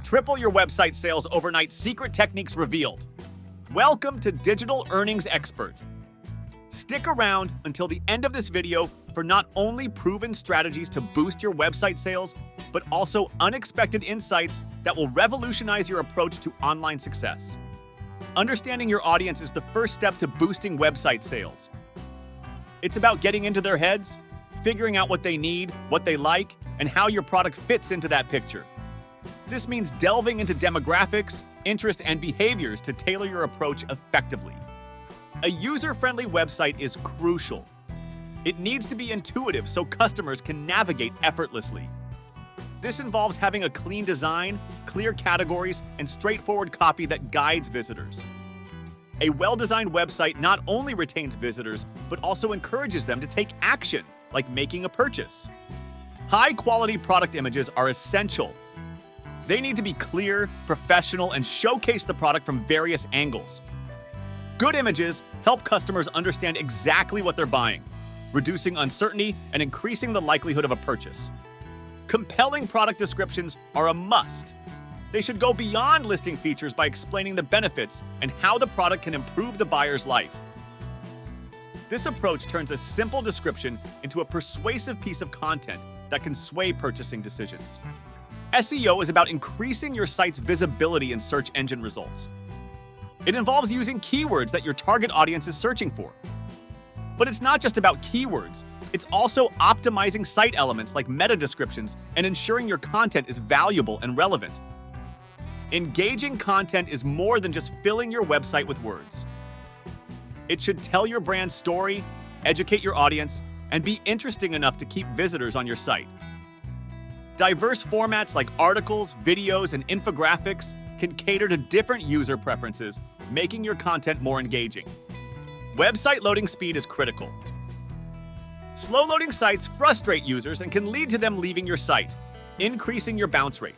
Triple your website sales overnight, secret techniques revealed. Welcome to Digital Earnings Expert. Stick around until the end of this video for not only proven strategies to boost your website sales, but also unexpected insights that will revolutionize your approach to online success. Understanding your audience is the first step to boosting website sales. It's about getting into their heads, figuring out what they need, what they like, and how your product fits into that picture. This means delving into demographics, interests, and behaviors to tailor your approach effectively. A user-friendly website is crucial. It needs to be intuitive so customers can navigate effortlessly. This involves having a clean design, clear categories, and straightforward copy that guides visitors. A well-designed website not only retains visitors, but also encourages them to take action, like making a purchase. High-quality product images are essential. They need to be clear, professional, and showcase the product from various angles. Good images help customers understand exactly what they're buying, reducing uncertainty and increasing the likelihood of a purchase. Compelling product descriptions are a must. They should go beyond listing features by explaining the benefits and how the product can improve the buyer's life. This approach turns a simple description into a persuasive piece of content that can sway purchasing decisions. SEO is about increasing your site's visibility in search engine results. It involves using keywords that your target audience is searching for. But it's not just about keywords. It's also optimizing site elements like meta descriptions and ensuring your content is valuable and relevant. Engaging content is more than just filling your website with words. It should tell your brand's story, educate your audience, and be interesting enough to keep visitors on your site. Diverse formats like articles, videos, and infographics can cater to different user preferences, making your content more engaging. Website loading speed is critical. Slow-loading sites frustrate users and can lead to them leaving your site, increasing your bounce rate.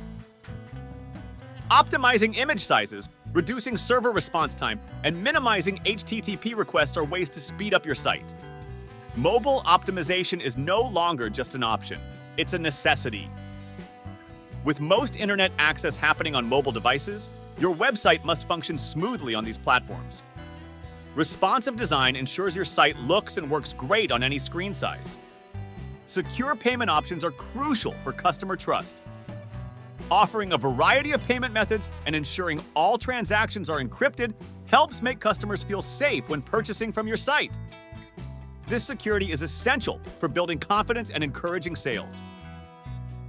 Optimizing image sizes, reducing server response time, and minimizing HTTP requests are ways to speed up your site. Mobile optimization is no longer just an option, it's a necessity. With most internet access happening on mobile devices, your website must function smoothly on these platforms. Responsive design ensures your site looks and works great on any screen size. Secure payment options are crucial for customer trust. Offering a variety of payment methods and ensuring all transactions are encrypted helps make customers feel safe when purchasing from your site. This security is essential for building confidence and encouraging sales.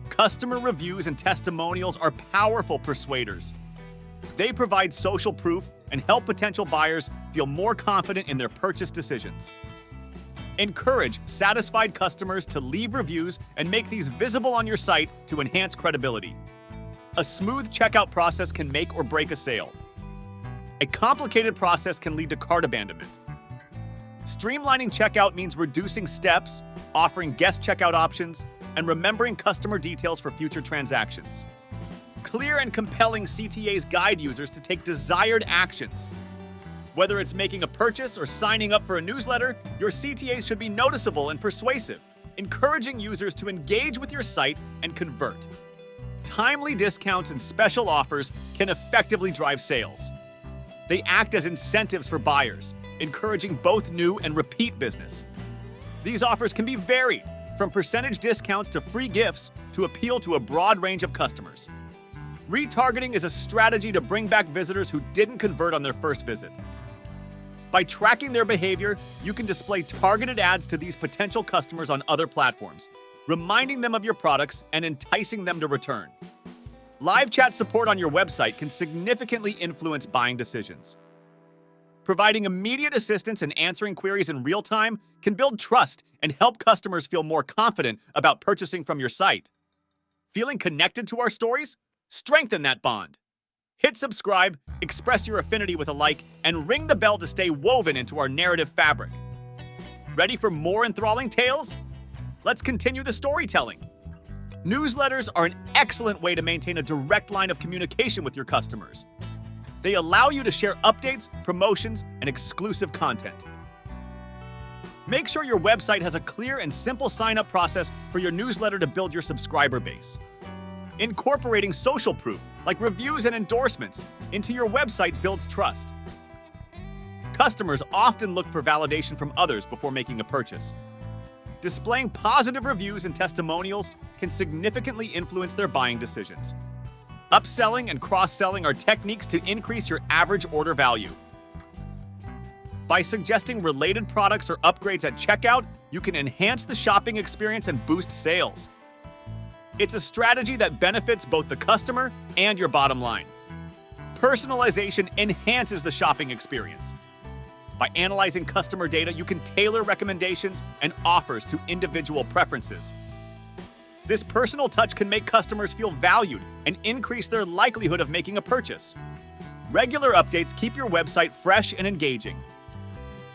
Customer reviews and testimonials are powerful persuaders. They provide social proof and help potential buyers feel more confident in their purchase decisions. Encourage satisfied customers to leave reviews and make these visible on your site to enhance credibility. A smooth checkout process can make or break a sale. A complicated process can lead to cart abandonment. Streamlining checkout means reducing steps, offering guest checkout options, and remembering customer details for future transactions. Clear and compelling CTAs guide users to take desired actions. Whether it's making a purchase or signing up for a newsletter, your CTAs should be noticeable and persuasive, encouraging users to engage with your site and convert. Timely discounts and special offers can effectively drive sales. They act as incentives for buyers, encouraging both new and repeat business. These offers can be varied, from percentage discounts to free gifts, to appeal to a broad range of customers. Retargeting is a strategy to bring back visitors who didn't convert on their first visit. By tracking their behavior, you can display targeted ads to these potential customers on other platforms, reminding them of your products and enticing them to return. Live chat support on your website can significantly influence buying decisions. Providing immediate assistance and answering queries in real time can build trust and help customers feel more confident about purchasing from your site. Feeling connected to our stories? Strengthen that bond. Hit subscribe, express your affinity with a like, and ring the bell to stay woven into our narrative fabric. Ready for more enthralling tales? Let's continue the storytelling. Newsletters are an excellent way to maintain a direct line of communication with your customers. They allow you to share updates, promotions, and exclusive content. Make sure your website has a clear and simple sign-up process for your newsletter to build your subscriber base. Incorporating social proof, like reviews and endorsements, into your website builds trust. Customers often look for validation from others before making a purchase. Displaying positive reviews and testimonials can significantly influence their buying decisions. Upselling and cross-selling are techniques to increase your average order value. By suggesting related products or upgrades at checkout, you can enhance the shopping experience and boost sales. It's a strategy that benefits both the customer and your bottom line. Personalization enhances the shopping experience. By analyzing customer data, you can tailor recommendations and offers to individual preferences. This personal touch can make customers feel valued and increase their likelihood of making a purchase. Regular updates keep your website fresh and engaging.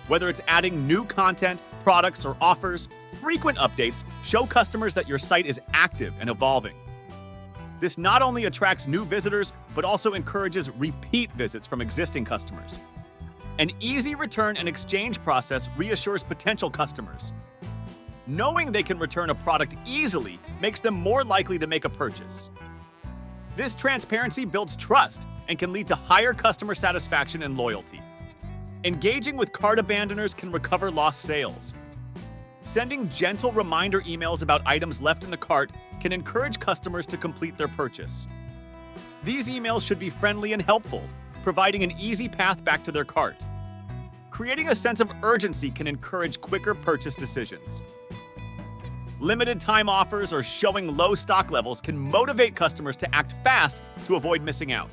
Whether it's adding new content, products, or offers, frequent updates show customers that your site is active and evolving. This not only attracts new visitors, but also encourages repeat visits from existing customers. An easy return and exchange process reassures potential customers. Knowing they can return a product easily makes them more likely to make a purchase. This transparency builds trust and can lead to higher customer satisfaction and loyalty. Engaging with cart abandoners can recover lost sales. Sending gentle reminder emails about items left in the cart can encourage customers to complete their purchase. These emails should be friendly and helpful, providing an easy path back to their cart. Creating a sense of urgency can encourage quicker purchase decisions. Limited time offers or showing low stock levels can motivate customers to act fast to avoid missing out.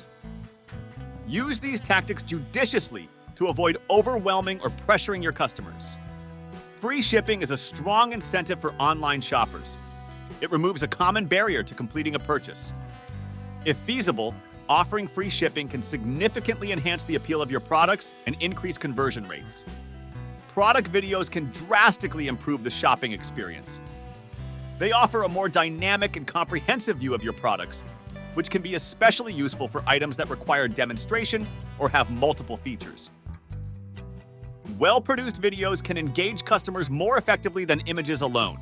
Use these tactics judiciously to avoid overwhelming or pressuring your customers. Free shipping is a strong incentive for online shoppers. It removes a common barrier to completing a purchase. If feasible, offering free shipping can significantly enhance the appeal of your products and increase conversion rates. Product videos can drastically improve the shopping experience. They offer a more dynamic and comprehensive view of your products, which can be especially useful for items that require demonstration or have multiple features. Well-produced videos can engage customers more effectively than images alone.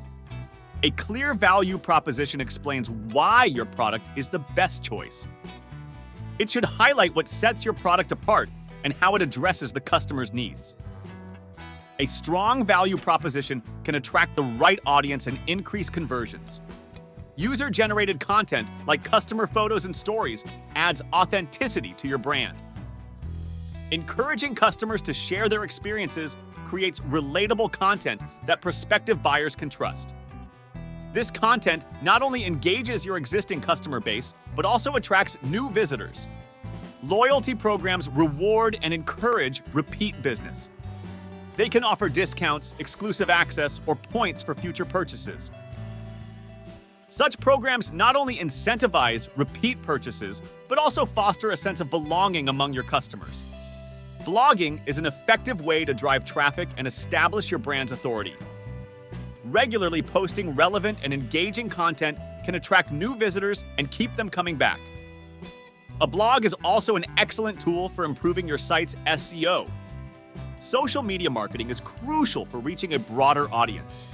A clear value proposition explains why your product is the best choice. It should highlight what sets your product apart and how it addresses the customer's needs. A strong value proposition can attract the right audience and increase conversions. User-generated content, like customer photos and stories, adds authenticity to your brand. Encouraging customers to share their experiences creates relatable content that prospective buyers can trust. This content not only engages your existing customer base, but also attracts new visitors. Loyalty programs reward and encourage repeat business. They can offer discounts, exclusive access, or points for future purchases. Such programs not only incentivize repeat purchases, but also foster a sense of belonging among your customers. Blogging is an effective way to drive traffic and establish your brand's authority. Regularly posting relevant and engaging content can attract new visitors and keep them coming back. A blog is also an excellent tool for improving your site's SEO. Social media marketing is crucial for reaching a broader audience.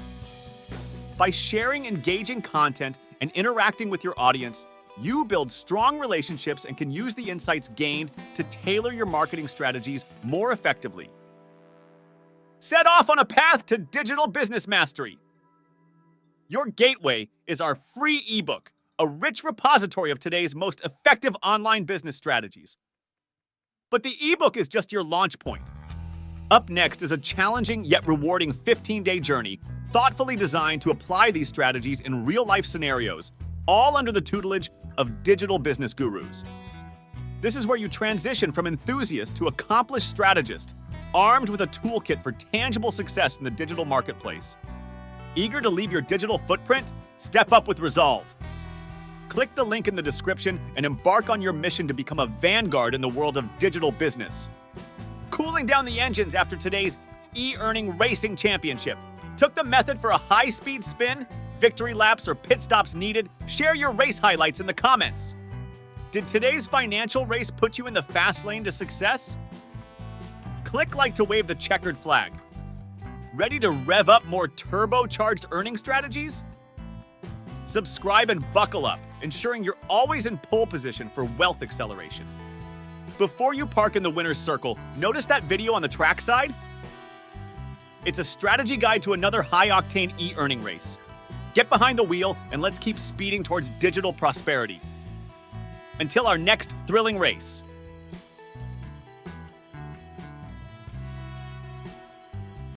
By sharing engaging content and interacting with your audience, you build strong relationships and can use the insights gained to tailor your marketing strategies more effectively. Set off on a path to digital business mastery. Your gateway is our free ebook, a rich repository of today's most effective online business strategies. But the ebook is just your launch point. Up next is a challenging yet rewarding 15-day journey, thoughtfully designed to apply these strategies in real-life scenarios, all under the tutelage of digital business gurus. This is where you transition from enthusiast to accomplished strategist, armed with a toolkit for tangible success in the digital marketplace. Eager to leave your digital footprint? Step up with resolve. Click the link in the description and embark on your mission to become a vanguard in the world of digital business. Cooling down the engines after today's e-earning racing championship. Took the method for a high-speed spin? Victory laps or pit stops needed? Share your race highlights in the comments. Did today's financial race put you in the fast lane to success? Click like to wave the checkered flag. Ready to rev up more turbocharged earning strategies? Subscribe and buckle up. ensuring you're always in pole position for wealth acceleration. Before you park in the winner's circle, notice that video on the trackside? It's a strategy guide to another high-octane e-earning race. Get behind the wheel and let's keep speeding towards digital prosperity. Until our next thrilling race.